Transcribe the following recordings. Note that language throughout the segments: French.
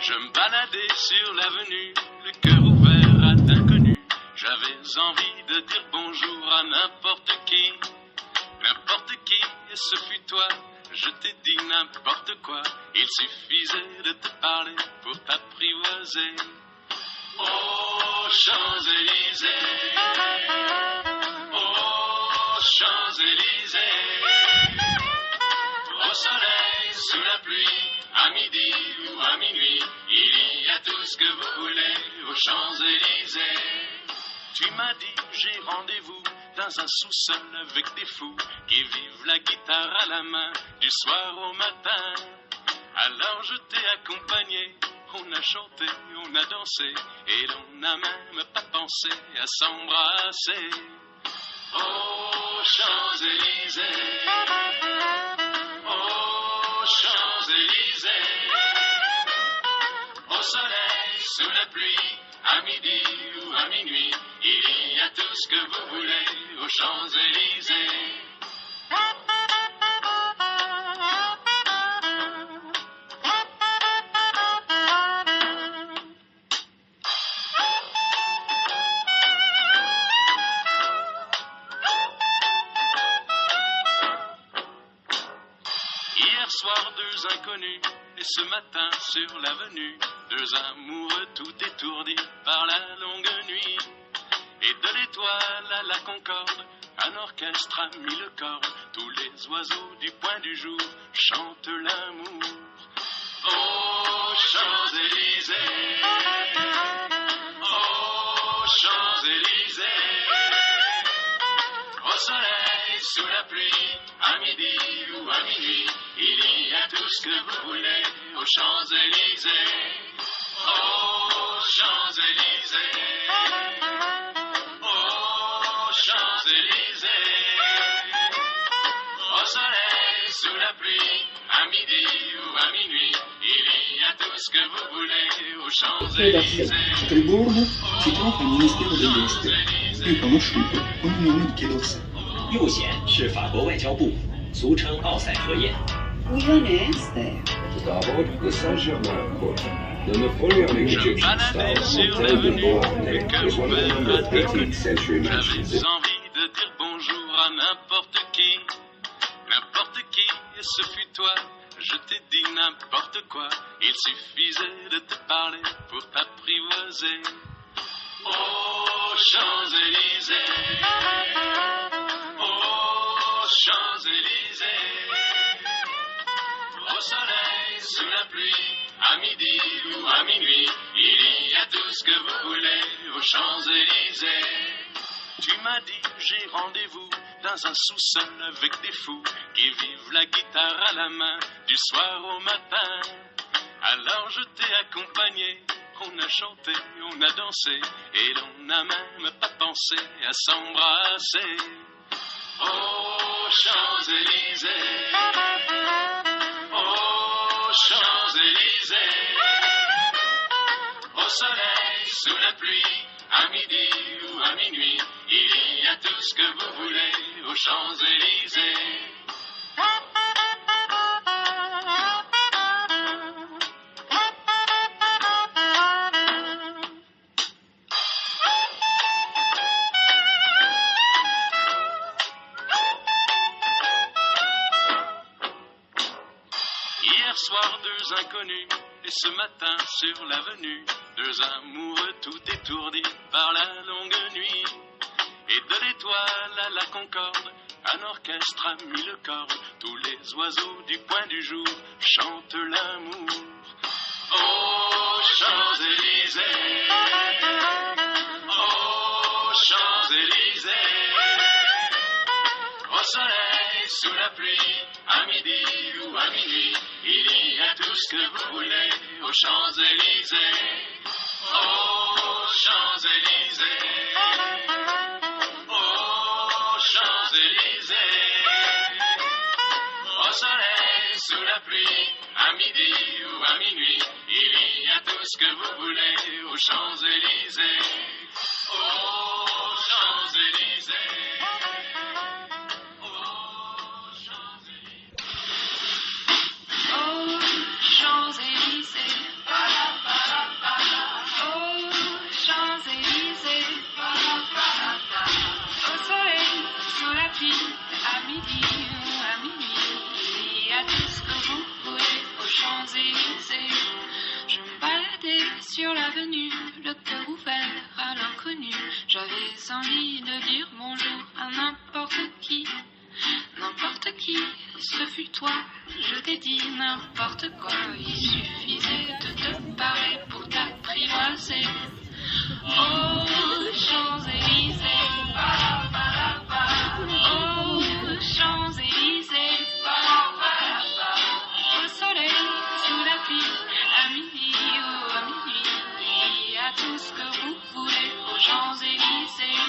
Je me baladais sur l'avenue, le cœur ouvert à d'inconnus. J'avais envie de dire bonjour à n'importe qui, et ce fut toi. Je t'ai dit n'importe quoi, il suffisait de te parler pour t'apprivoiser. Oh, Champs-Élysées, oh, Champs-Élysées, au soleil, sous la pluie, à midi ou à minuit, il y a tout ce que vous voulez aux Champs-Élysées. Tu m'as dit, j'ai rendez-vous dans un sous-sol avec des fous qui vivent la guitare à la main du soir au matin. Alors je t'ai accompagné, on a chanté, on a dansé et l'on n'a même pas pensé à s'embrasser. Oh, Champs-Élysées, oh, Champs-Élysées, au soleil, sous la pluie, à midi ou à minuit, il y a tout ce que vous voulez aux Champs-Élysées. Hier soir, deux inconnus, et ce matin sur l'avenue, deux amoureux tout étourdis par la longue nuit. Et de l'étoile à la Concorde, un orchestre a mis le corps. Tous les oiseaux du point du jour chantent l'amour. Oh, Champs-Élysées, oh, Champs-Élysées, au soleil, sous la pluie, à midi ou à minuit, il y a tout ce que vous voulez aux Champs-Élysées. Oh, Champs-Élysées, oh, Champs-Élysées, au soleil, sous la pluie, à midi ou à minuit, il y a tout ce que vous voulez aux Champs-Élysées. A Friburgo si trova il Ministero degli Esteri, più conosciuto con il nome di Chiedo Sé. 右贤是法国外交部，俗称奥赛河宴。 Milanese. Starboard the Saint-Germain. The Napoleonic Je Egyptian baladais style sur Hotel de l'avenue, le Beauharnais cœur was one of the ouvert à number of 18th l'inconnu. century J'avais mansions. envie de dire bonjour à n'importe qui, et ce fut toi. Je t'ai dit n'importe quoi, il suffisait de te parler pour t'apprivoiser. Oh, Champs-Élysées, oh, Champs-Élysées, au soleil, sous la pluie, à midi ou à minuit, il y a tout ce que vous voulez aux Champs-Élysées. Tu m'as dit, j'ai rendez-vous dans un sous-sol avec des fous qui vivent la guitare à la main du soir au matin. Alors je t'ai accompagné, on a chanté, on a dansé et l'on n'a même pas pensé à s'embrasser. Oh, Champs-Élysées, oh, Champs-Élysées, au soleil, sous la pluie, à midi ou à minuit, il y a tout ce que vous voulez aux Champs-Élysées. Hier soir, deux inconnus, et ce matin sur l'avenue, deux amoureux tout étourdis par la longue nuit. Et de l'étoile à la Concorde, un orchestre a mis le corps. Tous les oiseaux du point du jour chantent l'amour. Oh, Champs-Élysées, oh, Champs-Élysées, au soleil, sous la pluie, à midi ou à minuit, il y a tout ce que vous voulez aux Champs-Élysées. Oh, Champs-Élysées, oh, Champs-Élysées, au soleil, sous la pluie, à midi ou à minuit, il y a tout ce que vous voulez aux Champs-Élysées. Oh, Champs-Élysées. Champs-Élysées. Je me baladais sur l'avenue, le cœur ouvert à l'inconnu. J'avais envie de dire bonjour à n'importe qui. N'importe qui, ce fut toi, je t'ai dit n'importe quoi. Il suffisait de te parler pour t'apprivoiser. Oh, Champs-Élysées, oh, Champs-Élysées, au soleil, sous la pluie, à midi ou à minuit, il y a tout ce que vous voulez aux Champs-Élysées.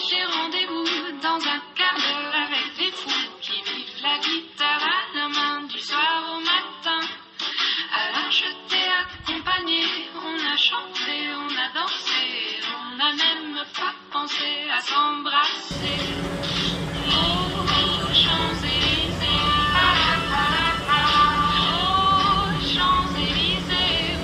J'ai rendez-vous dans un quart d'heure avec des fous qui vivent la guitare à la main du soir au matin. Alors je t'ai accompagné, on a chanté, on a dansé, on n'a même pas pensé à s'embrasser. Oh, Champs-Élysées, oh, Champs-Élysées,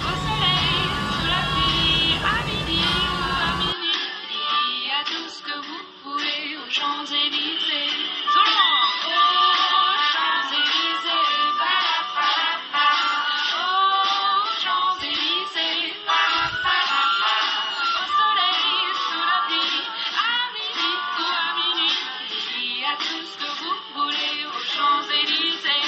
au soleil, sous la pluie, à midi ou à minuit, il y a tout ce que vous voulez aux Champs-Élysées. Tout le monde! Oh, Champs-Élysées, oh, Champs-Élysées, au soleil, sous la pluie, à midi ou à minuit, il y a tout ce que vous voulez aux Champs-Élysées.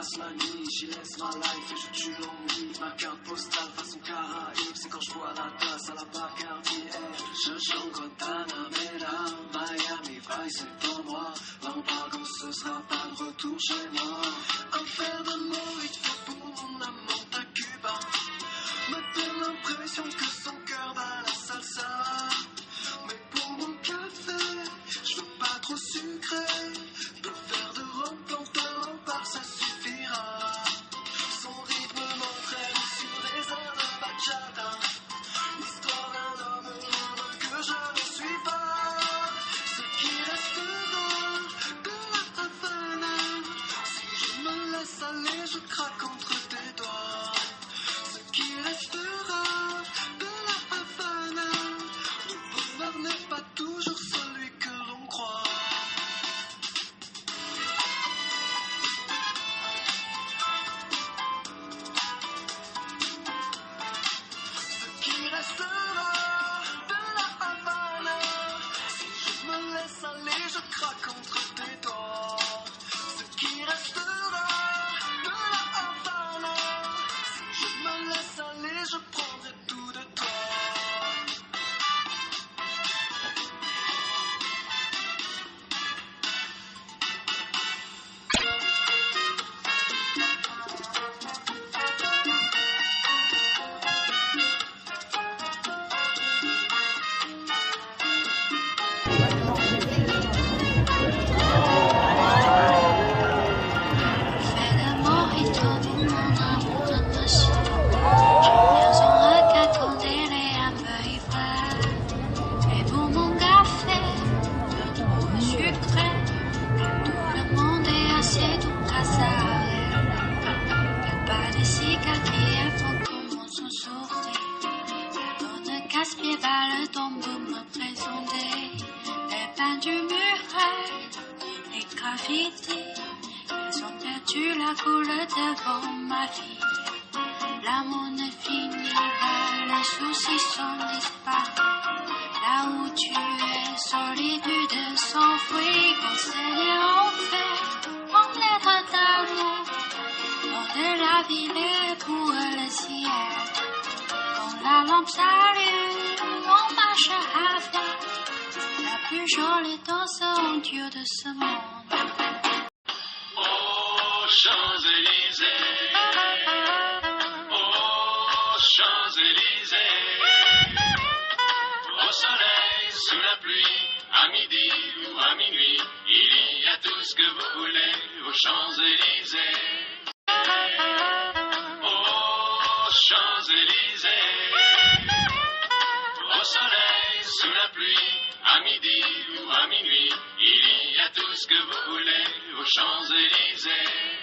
passe la nuit, j'y laisse ma life et je tue l'ennui. Ma carte postale façon Caraïbes, c'est quand je bois la tasse à la Bacardi. Je chante Guantanamera, Miami, Vice cet endroit. Là on parle quand ce sera pas le retour chez moi. Un verre de mojito pour mon amante à Cuba. Me sucré, peu faire de rhum, planter un bar, ça suffira. Son rythme m'entraîne sur des airs de bachata, l'histoire d'un homme heureux que je ne suis pas. Ce qui restera de la Havana, si je me laisse aller, je craque entre tes doigts. Ce qui restera de la Havana, le bonheur n'est pas toujours celui que l'on croit. Ce qui restera de la Havana, si je me laisse aller, je craque entre tes doigts. Ce qui restera de la Havana, si je me laisse aller, je prendrai tout de toi. Fais le mojito de mon amour de machine. Viens en racontant des un peu ivres. Et pour mon café, le trop sucré. Tout le monde est assis tout cassaré. Fais pas de cicatrices, faut commencer son sourire. Donne casse-pied, va le tombeau me présenter. Les peintures murales, les graffitis. Elles ont perdu la couleur devant ma vie. L'amour ne finit pas, les soucis sont disparus. Là où tu es, solitude s'enfuit. Conseiller en fait, en lettres d'amour. Hors de la ville et pour le ciel. Quand la lampe s'allume, on marche à fond. La plus jolie danse en Dieu de ce monde. Aux Champs-Élysées, aux Champs-Élysées, au soleil, sous la pluie, à midi ou à minuit, il y a tout ce que vous voulez aux Champs-Élysées. Aux Champs-Élysées, au soleil, sous la pluie, à midi ou à minuit, il y a tout ce que vous voulez aux Champs-Élysées.